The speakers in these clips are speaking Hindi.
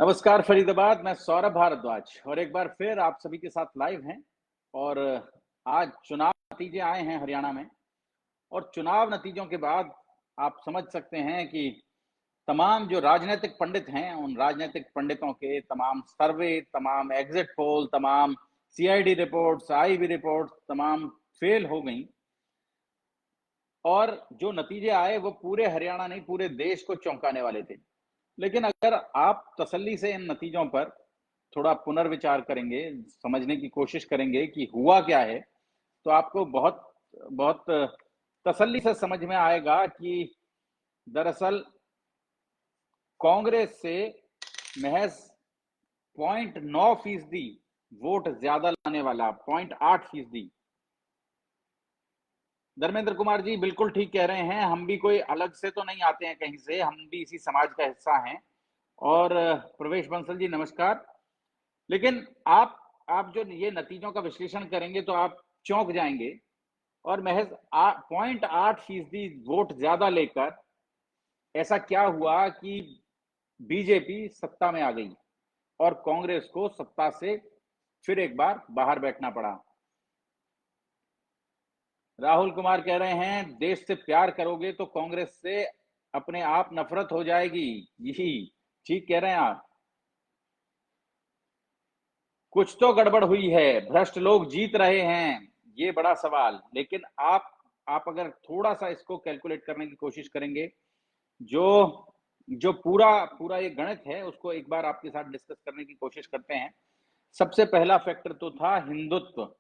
नमस्कार फरीदाबाद, मैं सौरभ भारद्वाज और एक बार फिर आप सभी के साथ लाइव हैं। और आज चुनाव नतीजे आए हैं हरियाणा में। और चुनाव नतीजों के बाद आप समझ सकते हैं कि तमाम जो राजनीतिक पंडित हैं, उन राजनीतिक पंडितों के तमाम सर्वे, तमाम एग्जिट पोल, तमाम सीआईडी रिपोर्ट्स, आईबी रिपोर्ट्स तमाम फेल हो गई। और जो नतीजे आए वो पूरे हरियाणा नहीं, पूरे देश को चौंकाने वाले थे। लेकिन अगर आप तसल्ली से इन नतीजों पर थोड़ा पुनर्विचार करेंगे, समझने की कोशिश करेंगे कि हुआ क्या है, तो आपको बहुत बहुत तसल्ली से समझ में आएगा कि दरअसल कांग्रेस से महज 0.9% वोट ज्यादा लाने वाला 0.8%। धर्मेंद्र कुमार जी बिल्कुल ठीक कह रहे हैं, हम भी कोई अलग से तो नहीं आते हैं कहीं से, हम भी इसी समाज का हिस्सा हैं। और प्रवेश बंसल जी नमस्कार। लेकिन आप जो ये नतीजों का विश्लेषण करेंगे तो आप चौंक जाएंगे। और महज 0.8% वोट ज्यादा लेकर ऐसा क्या हुआ कि बीजेपी सत्ता में आ गई और कांग्रेस को सत्ता से फिर एक बार बाहर बैठना पड़ा। राहुल कुमार कह रहे हैं देश से प्यार करोगे तो कांग्रेस से अपने आप नफरत हो जाएगी। यही ठीक कह रहे हैं आप। कुछ तो गड़बड़ हुई है, भ्रष्ट लोग जीत रहे हैं, ये बड़ा सवाल। लेकिन आप अगर थोड़ा सा इसको कैलकुलेट करने की कोशिश करेंगे, जो जो पूरा पूरा ये गणित है उसको एक बार आपके साथ डिस्कस करने की कोशिश करते हैं। सबसे पहला फैक्टर तो था हिंदुत्व।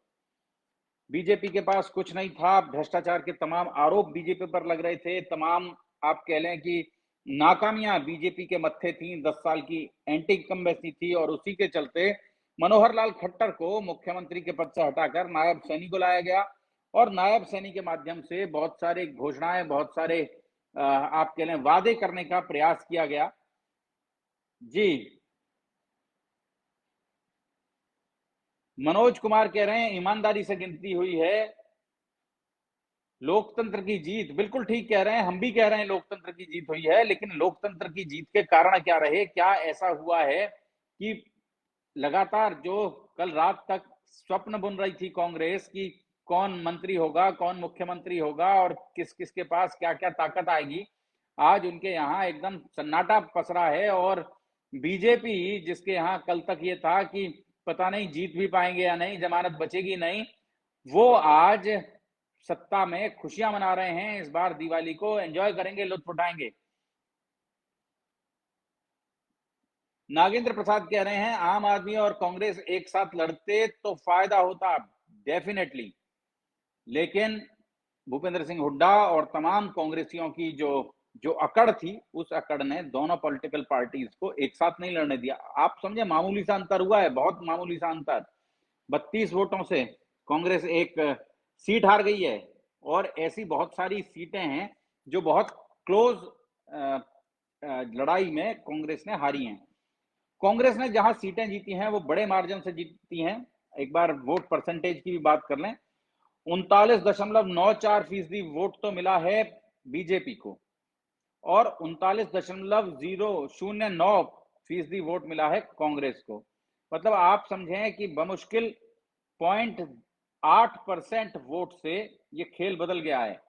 बीजेपी के पास कुछ नहीं था, भ्रष्टाचार के तमाम आरोप बीजेपी पर लग रहे थे, तमाम आप कह लें कि नाकामियां बीजेपी के मत्थे थी, 10 साल की एंटी इनकम्बेंसी थी। और उसी के चलते मनोहर लाल खट्टर को मुख्यमंत्री के पद से हटाकर नायब सैनी को लाया गया और नायब सैनी के माध्यम से बहुत सारे घोषणाएं, बहुत सारे आप कह लें वादे करने का प्रयास किया गया। जी मनोज कुमार कह रहे हैं ईमानदारी से गिनती हुई है, लोकतंत्र की जीत। बिल्कुल ठीक कह रहे हैं, हम भी कह रहे हैं लोकतंत्र की जीत हुई है। लेकिन लोकतंत्र की जीत के कारण क्या रहे, क्या ऐसा हुआ है कि लगातार जो कल रात तक स्वप्न बुन रही थी कांग्रेस की कौन मंत्री होगा, कौन मुख्यमंत्री होगा और किस किस के पास क्या क्या ताकत आएगी, आज उनके यहाँ एकदम सन्नाटा पसरा है। और बीजेपी जिसके यहाँ कल तक ये था कि पता नहीं जीत भी पाएंगे या नहीं, जमानत बचेगी नहीं, वो आज सत्ता में खुशियां मना रहे हैं। इस बार दिवाली को एंजॉय करेंगे, लुत्फ उठाएंगे। नागेंद्र प्रसाद कह रहे हैं आम आदमी और कांग्रेस एक साथ लड़ते तो फायदा होता, डेफिनेटली। लेकिन भूपेंद्र सिंह हुड्डा और तमाम कांग्रेसियों की जो जो अकड़ थी, उस अकड़ ने दोनों पॉलिटिकल पार्टीज को एक साथ नहीं लड़ने दिया। आप समझे मामूली सा अंतर हुआ है, बहुत मामूली सा अंतर। 32 वोटों से कांग्रेस एक सीट हार गई है। और ऐसी बहुत सारी सीटें हैं जो बहुत क्लोज लड़ाई में कांग्रेस ने हारी हैं। कांग्रेस ने जहां सीटें जीती हैं वो बड़े मार्जिन से जीती हैं। एक बार वोट परसेंटेज की भी बात कर लें, 39.94% वोट तो मिला है बीजेपी को और 39.009% वोट मिला है कांग्रेस को। मतलब आप समझें कि बमुश्किल 0.8% वोट से ये खेल बदल गया है।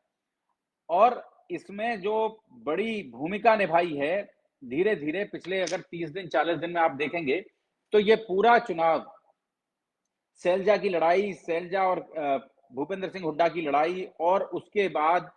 और इसमें जो बड़ी भूमिका निभाई है, धीरे धीरे पिछले अगर 30 दिन 40 दिन में आप देखेंगे तो ये पूरा चुनाव सैलजा की लड़ाई, सैलजा और भूपेंद्र सिंह हुड्डा की लड़ाई, और उसके बाद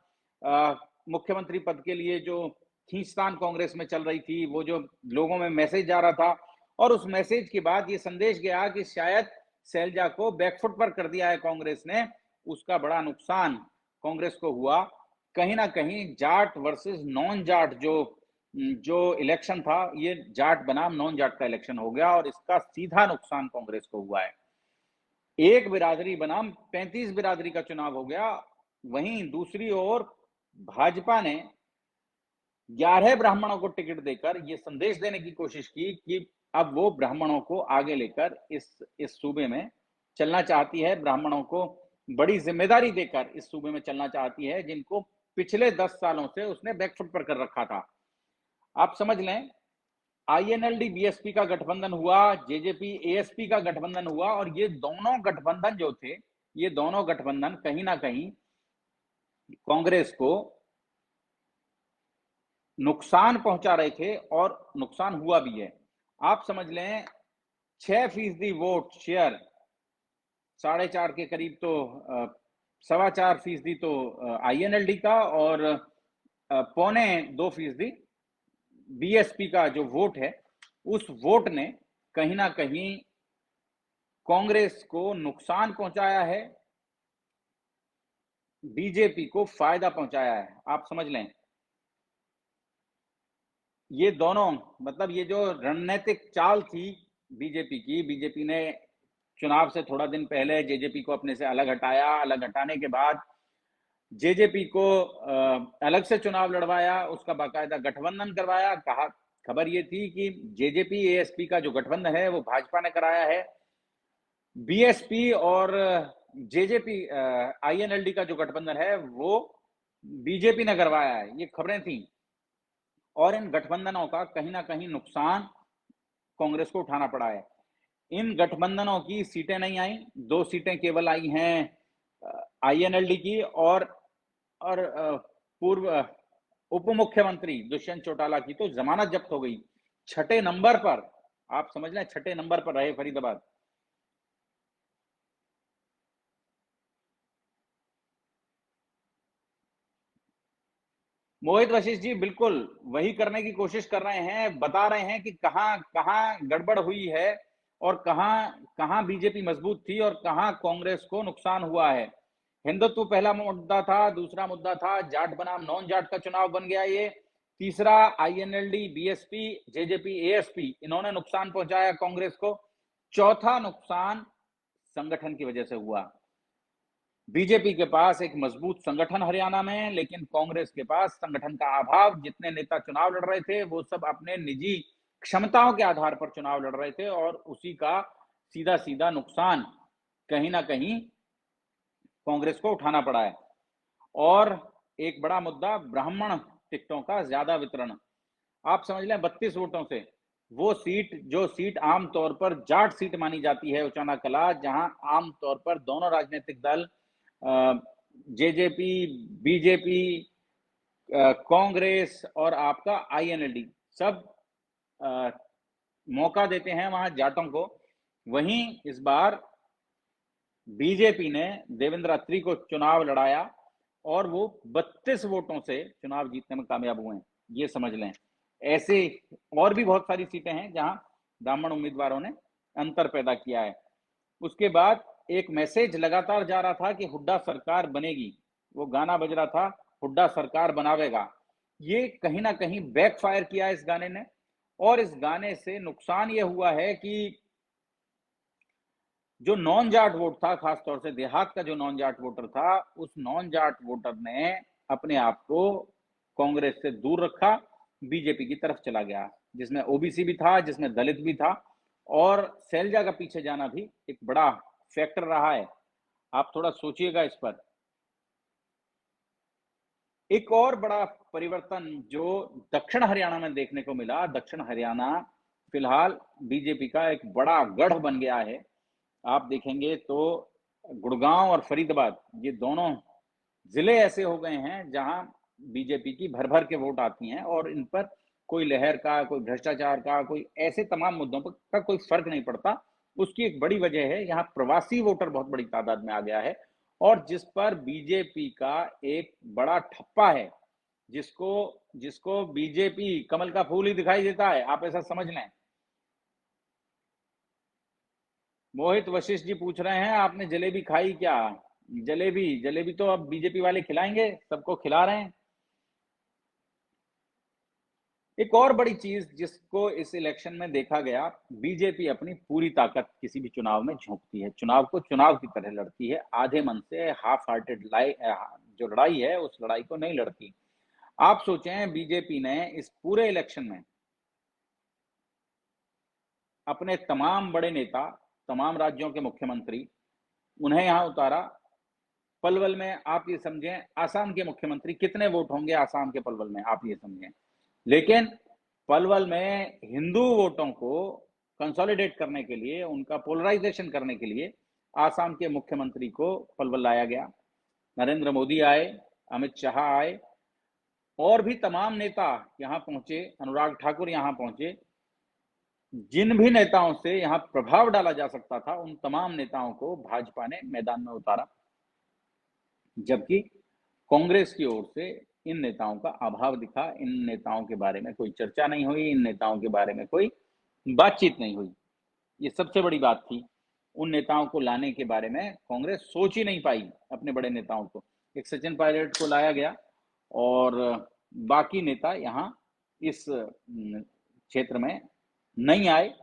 मुख्यमंत्री पद के लिए जो खींचतान कांग्रेस में चल रही थी, वो जो लोगों में मैसेज जा रहा था, और उस मैसेज के बाद ये संदेश गया कि शायद सैलजा को बैकफुट पर कर दिया है कांग्रेस ने, उसका बड़ा नुकसान कांग्रेस को हुआ। कहीं ना कहीं जाट वर्सेस नॉन जाट जो जो इलेक्शन था, ये जाट बनाम नॉन जाट का इलेक्शन हो गया और इसका सीधा नुकसान कांग्रेस को हुआ है। एक बिरादरी बनाम 35 बिरादरी का चुनाव हो गया। वहीं दूसरी ओर भाजपा ने 11 ब्राह्मणों को टिकट देकर यह संदेश देने की कोशिश की कि अब वो ब्राह्मणों को आगे लेकर इस सूबे में चलना चाहती है, ब्राह्मणों को बड़ी जिम्मेदारी देकर इस सूबे में चलना चाहती है, जिनको पिछले 10 सालों से उसने बैकफुट पर कर रखा था। आप समझ लें INLD बीएसपी का गठबंधन हुआ, जेजेपी एएसपी का गठबंधन हुआ, और ये दोनों गठबंधन जो थे, ये दोनों गठबंधन कहीं ना कहीं कांग्रेस को नुकसान पहुंचा रहे थे, और नुकसान हुआ भी है। आप समझ लें 6% वोट शेयर, 4.5 के करीब तो 4.25% तो INLD का, और 0.25% बीएसपी का जो वोट है, उस वोट ने कहीं ना कहीं कांग्रेस को नुकसान पहुंचाया है, बीजेपी को फायदा पहुंचाया है। आप समझ लें ये दोनों, मतलब ये जो रणनीतिक चाल थी बीजेपी की, बीजेपी ने चुनाव से थोड़ा दिन पहले जेजेपी को अपने से अलग हटाया, अलग हटाने के बाद जेजेपी को अलग से चुनाव लड़वाया, उसका बाकायदा गठबंधन करवाया। कहा खबर ये थी कि जेजेपी एएसपी का जो गठबंधन है वो भाजपा ने कराया है, बीएसपी और जेजेपी INLD का जो गठबंधन है वो बीजेपी ने करवाया है, ये खबरें थी। और इन गठबंधनों का कहीं ना कहीं नुकसान कांग्रेस को उठाना पड़ा है। इन गठबंधनों की सीटें नहीं आई, 2 सीटें केवल आई हैं INLD की, और पूर्व उप मुख्यमंत्री दुष्यंत चौटाला की तो जमानत जब्त हो गई। 6ठे नंबर पर, आप समझ लें 6ठे नंबर पर रहे फरीदाबाद। मोहित वशिष्ठ जी बिल्कुल वही करने की कोशिश कर रहे हैं, बता रहे हैं कि कहां कहां गड़बड़ हुई है, और कहां कहां बीजेपी मजबूत थी, और कहां कांग्रेस को नुकसान हुआ है। हिंदुत्व पहला मुद्दा था, दूसरा मुद्दा था जाट बनाम नॉन जाट का चुनाव बन गया ये, तीसरा INLD बीएसपी जेजेपी एएसपी इन्होंने नुकसान पहुंचाया कांग्रेस को, चौथा नुकसान संगठन की वजह से हुआ। बीजेपी के पास एक मजबूत संगठन हरियाणा में, लेकिन कांग्रेस के पास संगठन का अभाव। जितने नेता चुनाव लड़ रहे थे वो सब अपने निजी क्षमताओं के आधार पर चुनाव लड़ रहे थे, और उसी का सीधा सीधा नुकसान कहीं ना कहीं कांग्रेस को उठाना पड़ा है। और एक बड़ा मुद्दा ब्राह्मण टिकटों का ज्यादा वितरण। आप समझ लें 32 वोटों से वो सीट, जो सीट आमतौर पर जाट सीट मानी जाती है उचाना कला, जहां आमतौर पर दोनों राजनीतिक दल जेजेपी बीजेपी कांग्रेस और आपका INLD सब मौका देते हैं वहां जाटों को, वहीं इस बार बीजेपी ने देवेंद्र अत्री को चुनाव लड़ाया, और वो 32 वोटों से चुनाव जीतने में कामयाब हुए हैं, ये समझ लें। ऐसे और भी बहुत सारी सीटें हैं जहां ब्राह्मण उम्मीदवारों ने अंतर पैदा किया है। उसके बाद एक मैसेज लगातार जा रहा था कि हुड्डा सरकार बनेगी, वो गाना बज रहा था हुड्डा सरकार बनावेगा, ये कहीं ना कहीं बैकफायर किया इस गाने ने। और इस गाने से नुकसान ये हुआ है कि जो नॉन जाट वोट था, खासतौर से देहात का जो नॉन जाट वोटर था, उस नॉन जाट वोटर ने अपने आप को कांग्रेस से दूर रखा, बीजेपी की तरफ चला गया, जिसमें ओबीसी भी था, जिसमें दलित भी था, और शैलजा का पीछे जाना भी एक बड़ा फैक्टर रहा है। आप थोड़ा सोचिएगा इस पर। एक और बड़ा परिवर्तन जो दक्षिण हरियाणा में देखने को मिला, दक्षिण हरियाणा फिलहाल बीजेपी का एक बड़ा गढ़ बन गया है। आप देखेंगे तो गुड़गांव और फरीदाबाद ये दोनों जिले ऐसे हो गए हैं जहां बीजेपी की भर भर के वोट आती हैं, और इन पर कोई लहर का, कोई भ्रष्टाचार का, कोई ऐसे तमाम मुद्दों पर का कोई फर्क नहीं पड़ता। उसकी एक बड़ी वजह है यहाँ प्रवासी वोटर बहुत बड़ी तादाद में आ गया है, और जिस पर बीजेपी का एक बड़ा ठप्पा है, जिसको जिसको बीजेपी कमल का फूल ही दिखाई देता है, आप ऐसा समझ लें। मोहित वशिष्ठ जी पूछ रहे हैं आपने जलेबी खाई क्या? जलेबी जलेबी तो अब बीजेपी वाले खिलाएंगे, सबको खिला रहे हैं। एक और बड़ी चीज जिसको इस इलेक्शन में देखा गया, बीजेपी अपनी पूरी ताकत किसी भी चुनाव में झोंकती है, चुनाव को चुनाव की तरह लड़ती है, आधे मन से हाफ हार्टेड जो लड़ाई है उस लड़ाई को नहीं लड़ती। आप सोचें बीजेपी ने इस पूरे इलेक्शन में अपने तमाम बड़े नेता, तमाम राज्यों के मुख्यमंत्री, उन्हें यहां उतारा। पलवल में आप ये समझें आसाम के मुख्यमंत्री कितने वोट होंगे, आसाम के पलवल में आप ये समझें, लेकिन पलवल में हिंदू वोटों को कंसोलिडेट करने के लिए, उनका पोलराइजेशन करने के लिए आसाम के मुख्यमंत्री को पलवल लाया गया। नरेंद्र मोदी आए, अमित शाह आए, और भी तमाम नेता यहां पहुंचे, अनुराग ठाकुर यहां पहुंचे। जिन भी नेताओं से यहां प्रभाव डाला जा सकता था, उन तमाम नेताओं को भाजपा ने मैदान में उतारा, जबकि कांग्रेस की ओर से इन नेताओं का अभाव दिखा। इन नेताओं के बारे में कोई चर्चा नहीं हुई, इन नेताओं के बारे में कोई बातचीत नहीं हुई। ये सबसे बड़ी बात थी। उन नेताओं को लाने के बारे में कांग्रेस सोच ही नहीं पाई। अपने बड़े नेताओं को, एक सचिन पायलट को लाया गया और बाकी नेता यहाँ इस क्षेत्र में नहीं आए।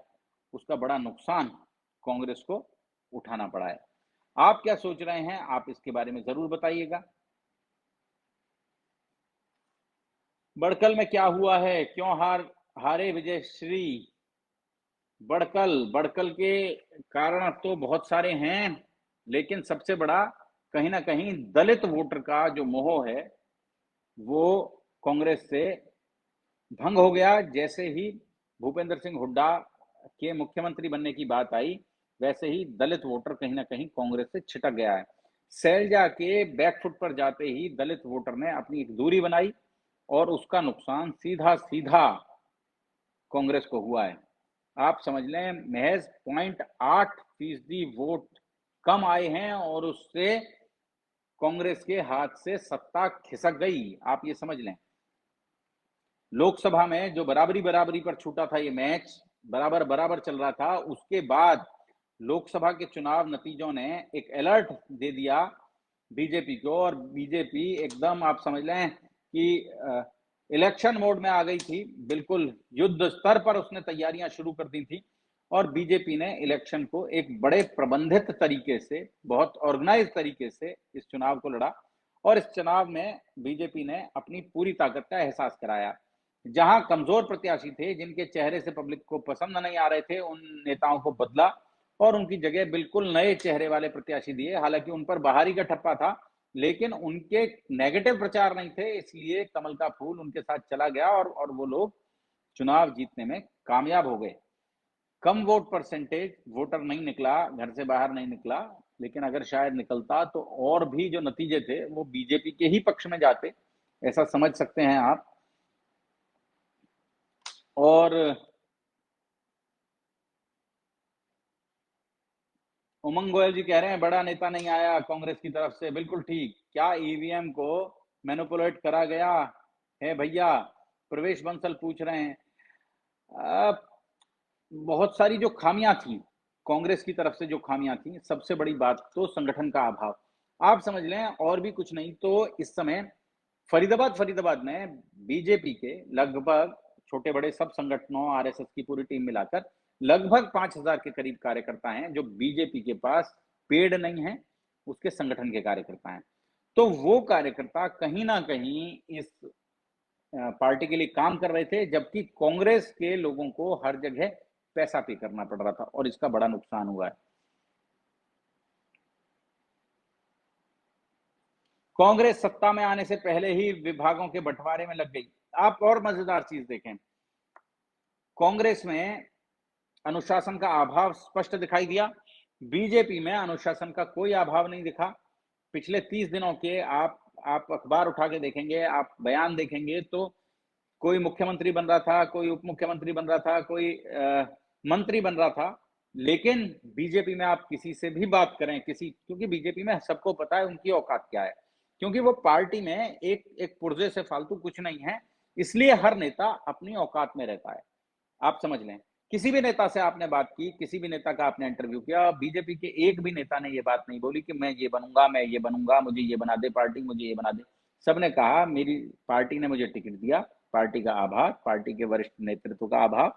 उसका बड़ा नुकसान कांग्रेस को उठाना पड़ा है। आप क्या सोच रहे हैं, आप इसके बारे में जरूर बताइएगा। बड़कल में क्या हुआ है, क्यों हारे विजय श्री? बड़कल के कारण तो बहुत सारे हैं, लेकिन सबसे बड़ा कहीं ना कहीं दलित वोटर का जो मोह है वो कांग्रेस से भंग हो गया। जैसे ही भूपेंद्र सिंह हुड्डा के मुख्यमंत्री बनने की बात आई, वैसे ही दलित वोटर कहीं ना कहीं कांग्रेस से छिटक गया है। सैलजा के बैकफुट पर जाते ही दलित वोटर ने अपनी एक दूरी बनाई और उसका नुकसान सीधा सीधा कांग्रेस को हुआ है। आप समझ लें, महज 0.8% वोट कम आए हैं और उससे कांग्रेस के हाथ से सत्ता खिसक गई। आप ये समझ लें, लोकसभा में जो बराबरी पर छूटा था, ये मैच बराबर चल रहा था, उसके बाद लोकसभा के चुनाव नतीजों ने एक अलर्ट दे दिया बीजेपी को, और बीजेपी एकदम आप समझ लें कि इलेक्शन मोड में आ गई थी। बिल्कुल युद्ध स्तर पर उसने तैयारियां शुरू कर दी थी और बीजेपी ने इलेक्शन को एक बड़े प्रबंधित तरीके से, बहुत ऑर्गेनाइज तरीके से इस चुनाव को लड़ा और इस चुनाव में बीजेपी ने अपनी पूरी ताकत का एहसास कराया। जहां कमजोर प्रत्याशी थे, जिनके चेहरे से पब्लिक को पसंद नहीं आ रहे थे, उन नेताओं को बदला और उनकी जगह बिल्कुल नए चेहरे वाले प्रत्याशी दिए। हालांकि उन पर बाहरी का ठप्पा था, लेकिन उनके नेगेटिव प्रचार नहीं थे, इसलिए कमल का फूल उनके साथ चला गया और वो लोग चुनाव जीतने में कामयाब हो गए। कम वोट परसेंटेज, वोटर नहीं निकला, घर से बाहर नहीं निकला, लेकिन अगर शायद निकलता तो और भी जो नतीजे थे वो बीजेपी के ही पक्ष में जाते, ऐसा समझ सकते हैं आप। और उमंग गोयल जी कह रहे हैं बड़ा नेता नहीं आया कांग्रेस की तरफ से। बिल्कुल ठीक। क्या ईवीएम को मैनिपुलेट करा गया है भैया? प्रवेश बंसल पूछ रहे हैं। बहुत सारी जो खामियां थी कांग्रेस की तरफ से, जो खामियां थी, सबसे बड़ी बात तो संगठन का अभाव। आप समझ लें, और भी कुछ नहीं तो इस समय फरीदाबाद में बीजेपी के लगभग छोटे बड़े सब संगठनों, आरएसएस की पूरी टीम मिलाकर लगभग 5000 के करीब कार्यकर्ता हैं जो बीजेपी के पास पेड नहीं है, उसके संगठन के कार्यकर्ता हैं। तो वो कार्यकर्ता कहीं ना कहीं इस पार्टी के लिए काम कर रहे थे, जबकि कांग्रेस के लोगों को हर जगह पैसा पे करना पड़ रहा था और इसका बड़ा नुकसान हुआ है। कांग्रेस सत्ता में आने से पहले ही विभागों के बंटवारे में लग गई। आप और मजेदार चीज देखें, कांग्रेस में अनुशासन का अभाव स्पष्ट दिखाई दिया, बीजेपी में अनुशासन का कोई अभाव नहीं दिखा। पिछले 30 दिनों के आप अखबार उठा के देखेंगे, आप बयान देखेंगे, तो कोई मुख्यमंत्री बन रहा था, कोई उप मुख्यमंत्री बन रहा था, कोई मंत्री बन रहा था, लेकिन बीजेपी में आप किसी से भी बात करें, क्योंकि बीजेपी में सबको पता है उनकी औकात क्या है, क्योंकि वो पार्टी में एक पुर्जे से फालतू कुछ नहीं है, इसलिए हर नेता अपनी औकात में रहता है। आप समझ लें, किसी भी नेता से आपने बात की, किसी भी नेता का आपने इंटरव्यू किया, बीजेपी के एक भी नेता ने ये बात नहीं बोली कि मैं ये बनूंगा, मुझे ये बना दे पार्टी, मुझे ये बना दे। सबने कहा मेरी पार्टी ने मुझे टिकट दिया, पार्टी का आभार, पार्टी के वरिष्ठ नेतृत्व का आभार,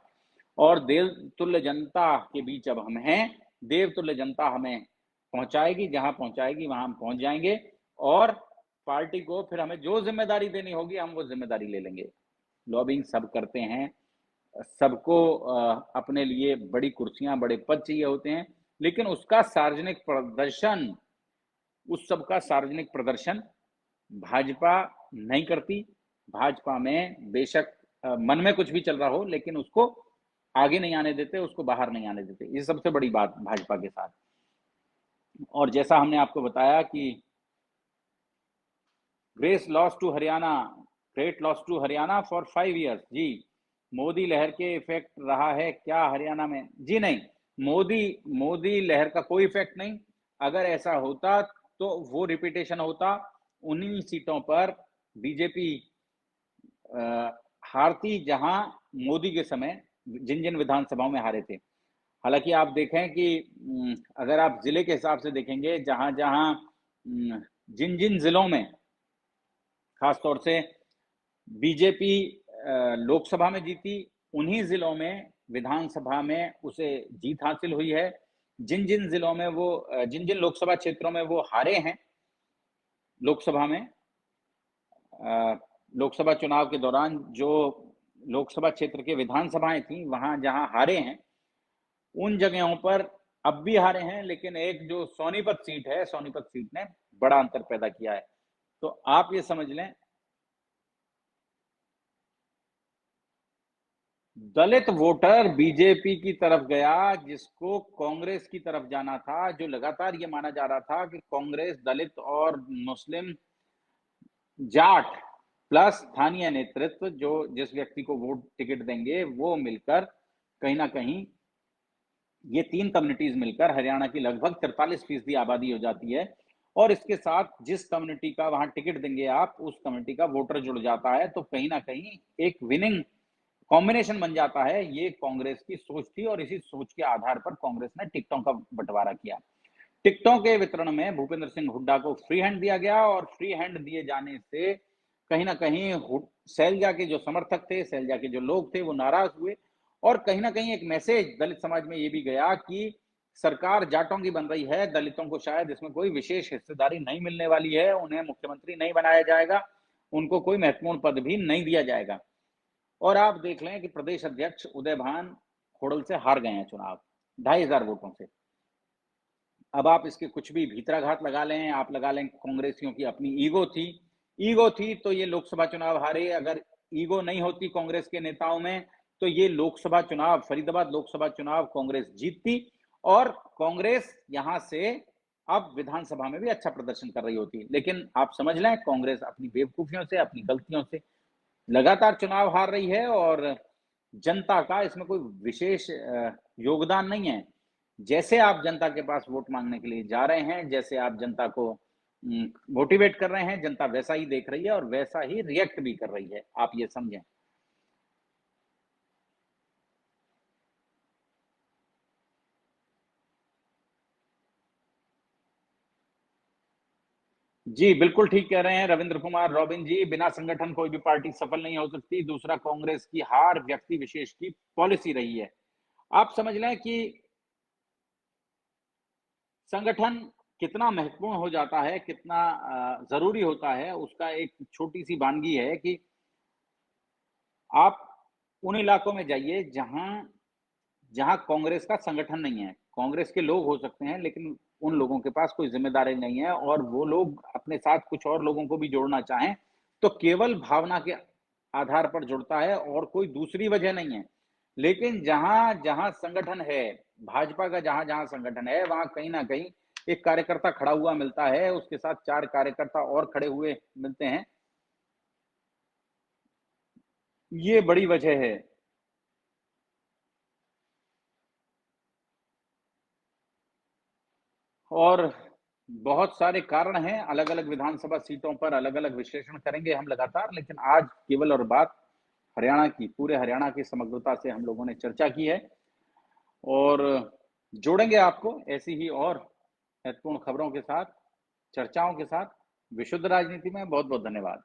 और देवतुल्य जनता के बीच अब हम हैं। देवतुल्य जनता हमें पहुंचाएगी, जहां पहुंचाएगी वहां हम पहुंच जाएंगे, और पार्टी को फिर हमें जो जिम्मेदारी देनी होगी हम वो जिम्मेदारी ले लेंगे। लॉबिंग सब करते हैं, सबको अपने लिए बड़ी कुर्सियां, बड़े पद चाहिए होते हैं, लेकिन उसका सार्वजनिक प्रदर्शन, उस सब का सार्वजनिक प्रदर्शन भाजपा नहीं करती। भाजपा में बेशक मन में कुछ भी चल रहा हो, लेकिन उसको आगे नहीं आने देते, उसको बाहर नहीं आने देते। ये सबसे बड़ी बात भाजपा के साथ। और जैसा हमने आपको बताया कि great loss to Haryana for 5 years। जी, मोदी लहर के इफेक्ट रहा है क्या हरियाणा में? जी नहीं, मोदी मोदी लहर का कोई इफेक्ट नहीं। अगर ऐसा होता तो वो रिपीटेशन होता, उन्हीं सीटों पर बीजेपी हारती जहां मोदी के समय जिन जिन विधानसभाओं में हारे थे। हालांकि आप देखें कि अगर आप जिले के हिसाब से देखेंगे, जहां जहां जिन जिन जिलों में खासतौर से बीजेपी लोकसभा में जीती, उन्हीं जिलों में विधानसभा में उसे जीत हासिल हुई है। जिन जिन जिलों में वो जिन जिन लोकसभा क्षेत्रों में वो हारे हैं लोकसभा में, लोकसभा चुनाव के दौरान जो लोकसभा क्षेत्र के विधानसभाएं थी, वहां जहां हारे हैं, उन जगहों पर अब भी हारे हैं, लेकिन एक जो सोनीपत सीट है, सोनीपत सीट ने बड़ा अंतर पैदा किया है। तो आप ये समझ लें, दलित वोटर बीजेपी की तरफ गया, जिसको कांग्रेस की तरफ जाना था। जो लगातार ये माना जा रहा था कि कांग्रेस दलित और मुस्लिम जाट प्लस स्थानीय नेतृत्व, जो जिस व्यक्ति को वोट टिकट देंगे, वो मिलकर कहीं ना कहीं ये 3 कम्युनिटीज मिलकर हरियाणा की लगभग 43% आबादी हो जाती है। और इसके साथ जिस कम्युनिटी का वहां टिकट देंगे आप, उस कम्युनिटी का वोटर जुड़ जाता है। तो कहीं ना कहीं एक विनिंग कॉम्बिनेशन बन जाता है। ये कांग्रेस की सोच थी और इसी सोच के आधार पर कांग्रेस ने टिकटों का बंटवारा किया। टिकटों के वितरण में भूपेंद्र सिंह हुड्डा को फ्री हैंड दिया गया, और फ्री हैंड दिए जाने से कहीं ना कहीं सैलजा के जो समर्थक थे, सैलजा के जो लोग थे, वो नाराज हुए। और कहीं ना कहीं एक मैसेज दलित समाज में ये भी गया कि सरकार जाटों की बन रही है, दलितों को शायद इसमें कोई विशेष हिस्सेदारी नहीं मिलने वाली है, उन्हें मुख्यमंत्री नहीं बनाया जाएगा, उनको कोई महत्वपूर्ण पद भी नहीं दिया जाएगा। और आप देख लें कि प्रदेश अध्यक्ष उदय भान खोड़ल से हार गए हैं चुनाव 2,500 वोटों से। अब आप इसके कुछ भी भीतराघात लगा लें, आप लगा लें कांग्रेसियों की अपनी ईगो थी तो ये लोकसभा चुनाव हारे। अगर ईगो नहीं होती कांग्रेस के नेताओं में, तो ये लोकसभा चुनाव, फरीदाबाद लोकसभा चुनाव कांग्रेस जीतती, और कांग्रेस यहां से अब विधानसभा में भी अच्छा प्रदर्शन कर रही होती। लेकिन आप समझ लें, कांग्रेस अपनी बेवकूफियों से, अपनी गलतियों से लगातार चुनाव हार रही है, और जनता का इसमें कोई विशेष योगदान नहीं है। जैसे आप जनता के पास वोट मांगने के लिए जा रहे हैं, जैसे आप जनता को मोटिवेट कर रहे हैं, जनता वैसा ही देख रही है और वैसा ही रिएक्ट भी कर रही है। आप ये समझें। जी, बिल्कुल ठीक कह रहे हैं रविंद्र कुमार रॉबिन जी। बिना संगठन कोई भी पार्टी सफल नहीं हो सकती। दूसरा, कांग्रेस की हार व्यक्ति विशेष की पॉलिसी रही है। आप समझ लें कि संगठन कितना महत्वपूर्ण हो जाता है, कितना जरूरी होता है, उसका एक छोटी सी वानगी है कि आप उन इलाकों में जाइए जहां जहां कांग्रेस का संगठन नहीं है। कांग्रेस के लोग हो सकते हैं, लेकिन उन लोगों के पास कोई जिम्मेदारी नहीं है, और वो लोग अपने साथ कुछ और लोगों को भी जोड़ना चाहें तो केवल भावना के आधार पर जुड़ता है, और कोई दूसरी वजह नहीं है। लेकिन जहां जहां संगठन है, भाजपा का जहां जहां संगठन है, वहां कहीं ना कहीं एक कार्यकर्ता खड़ा हुआ मिलता है, उसके साथ 4 कार्यकर्ता और खड़े हुए मिलते हैं। ये बड़ी वजह है। और बहुत सारे कारण हैं, अलग अलग विधानसभा सीटों पर अलग अलग विश्लेषण करेंगे हम लगातार। लेकिन आज केवल और बात हरियाणा की, पूरे हरियाणा की समग्रता से हम लोगों ने चर्चा की है, और जोड़ेंगे आपको ऐसी ही और महत्वपूर्ण खबरों के साथ, चर्चाओं के साथ। विशुद्ध राजनीति में बहुत बहुत धन्यवाद।